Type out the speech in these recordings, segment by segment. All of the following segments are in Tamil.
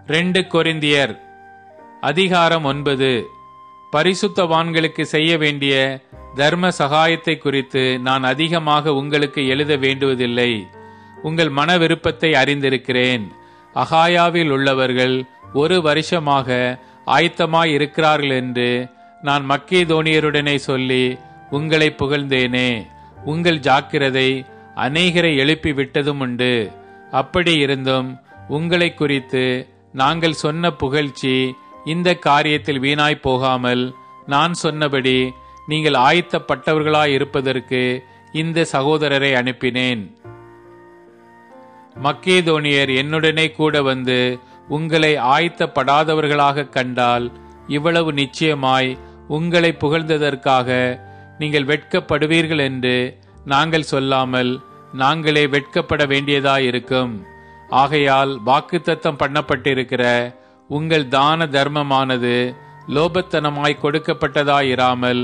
2 கொரிந்தியர் அதிகாரம் 9. பரிசுத்தவான்களுக்கு செய்ய வேண்டிய தர்ம சகாயத்தை குறித்து நான் அதிகமாக உங்களுக்கு எழுத வேண்டுவதில்லை. உங்கள் மன விருப்பத்தை அறிந்திருக்கிறேன். அகாயாவில் உள்ளவர்கள் 1 வருஷமாக ஆயத்தமாய் இருக்கிறார்கள் என்று நான் மக்கேதோனியருடனே சொல்லி உங்களை புகழ்ந்தேனே. உங்கள் ஜாக்கிரதை அநேகரை எழுப்பி விட்டதும் உண்டு. அப்படி இருந்தும் உங்களை குறித்து நாங்கள் சொன்ன புகழ்ச்சி இந்த காரியத்தில் வீணாய் போகாமல் நான் சொன்னபடி நீங்கள் ஆயத்தப்பட்டவர்களாய் இருப்பதற்கு இந்த சகோதரரை அனுப்பினேன். மக்கேதோனியர் என்னுடனே கூட வந்து உங்களை ஆயத்தப்படாதவர்களாக கண்டால் இவ்வளவு நிச்சயமாய் உங்களை புகழ்ந்ததற்காக நீங்கள் வெட்கப்படுவீர்கள் என்று நாங்கள் சொல்லாமல் நாங்களே வெட்கப்பட வேண்டியதாயிருக்கும். ஆகையால் வாக்குத்தத்தம் பண்ணப்பட்டிருக்கிற உங்கள் தான தர்மமானது லோபத்தனமாய் கொடுக்கப்பட்டதாயிராமல்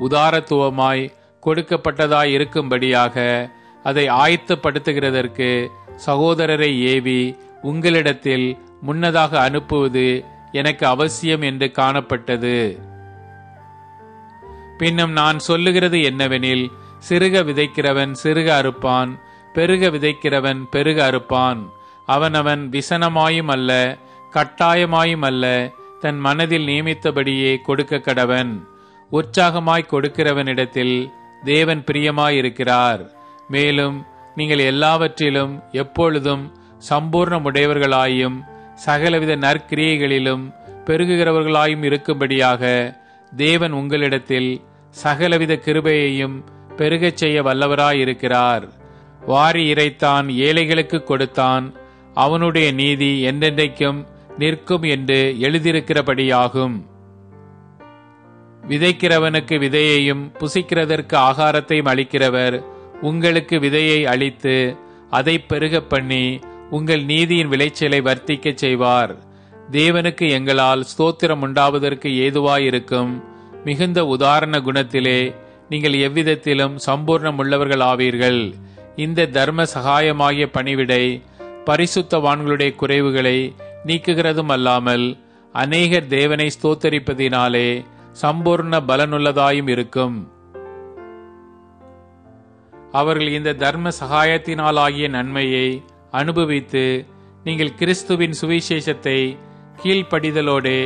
உதாரத்துவமாய் கொடுக்கப்பட்டதாய் இருக்கும்படியாக அதை ஆயத்தப்படுத்துகிறதற்கு சகோதரரை ஏவி உங்களிடத்தில் முன்னதாக அனுப்புவது எனக்கு அவசியம் என்று காணப்பட்டது. பின்னும் நான் சொல்லுகிறது என்னவெனில், சிறுக விதைக்கிறவன் சிறுக அறுப்பான், பெருக விதைக்கிறவன் பெருக அறுப்பான். அவனவன் விசனமாயும் அல்ல கட்டாயமாயும் அல்ல, தன் மனதில் நியமித்தபடியே கொடுக்க கடவன். உற்சாகமாய் கொடுக்கிறவனிடத்தில் தேவன் பிரியமாயிருக்கிறார். மேலும் நீங்கள் எல்லாவற்றிலும் எப்பொழுதும் சம்பூர்ணமுடையவர்களாயும் சகலவித நற்கிரியைகளிலும் பெருகுகிறவர்களாயும் இருக்கும்படியாக தேவன் உங்களிடத்தில் சகலவித கிருபையையும் பெருகச் செய்ய வல்லவராயிருக்கிறார். வாரி இறைத்தான், ஏழைகளுக்கு கொடுத்தான், அவனுடைய நீதி என்றென்றைக்கும் நிற்கும் என்று எழுதியிருக்கிறபடியாகும். விதைக்கிறவனுக்கு விதையையும் புசிக்கிறதற்கு ஆகாரத்தையும் அளிக்கிறவர் உங்களுக்கு விதையை அளித்து அதை பெருக பண்ணி உங்கள் நீதியின் விளைச்சலை வர்த்திக்கச் செய்வார். தேவனுக்கு எங்களால் ஸ்தோத்திரம் உண்டாவதற்கு ஏதுவாயிருக்கும் மிகுந்த உதாரண குணத்திலே நீங்கள் எவ்விதத்திலும் சம்பூர்ணம் உள்ளவர்கள் ஆவீர்கள். இந்த தர்ம சகாயமாகிய பணிவிடை பரிசுத்தவான்களுடைய குறைவுகளை நீக்குகிறதும் அல்லாமல் அநேகர் தேவனை ஸ்தோத்தரிப்பதினாலே சம்பூர்ண பலனுள்ளதாயும் இருக்கும். அவர்கள் இந்த தர்ம சகாயத்தினாலாகிய நன்மையை அனுபவித்து நீங்கள் கிறிஸ்துவின் சுவிசேஷத்தை கீழ்ப்படிதலோடே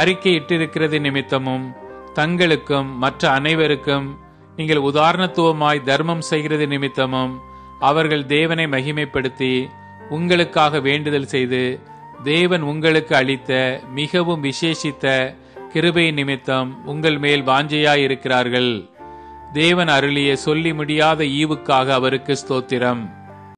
அறிக்கையிட்டிருக்கிறது நிமித்தமும் தங்களுக்கும் மற்ற அனைவருக்கும் நீங்கள் உதாரணத்துவமாய் தர்மம் செய்கிறது நிமித்தமும் அவர்கள் தேவனை மகிமைப்படுத்தி உங்களுக்காக வேண்டுதல் செய்து தேவன் உங்களுக்கு அளித்த மிகவும் விசேஷித்த கிருபை நிமித்தம் உங்கள் மேல் வாஞ்சையாயிருக்கிறார்கள். தேவன் அருளிய சொல்லி முடியாத ஈவுக்காக அவருக்கு ஸ்தோத்திரம்.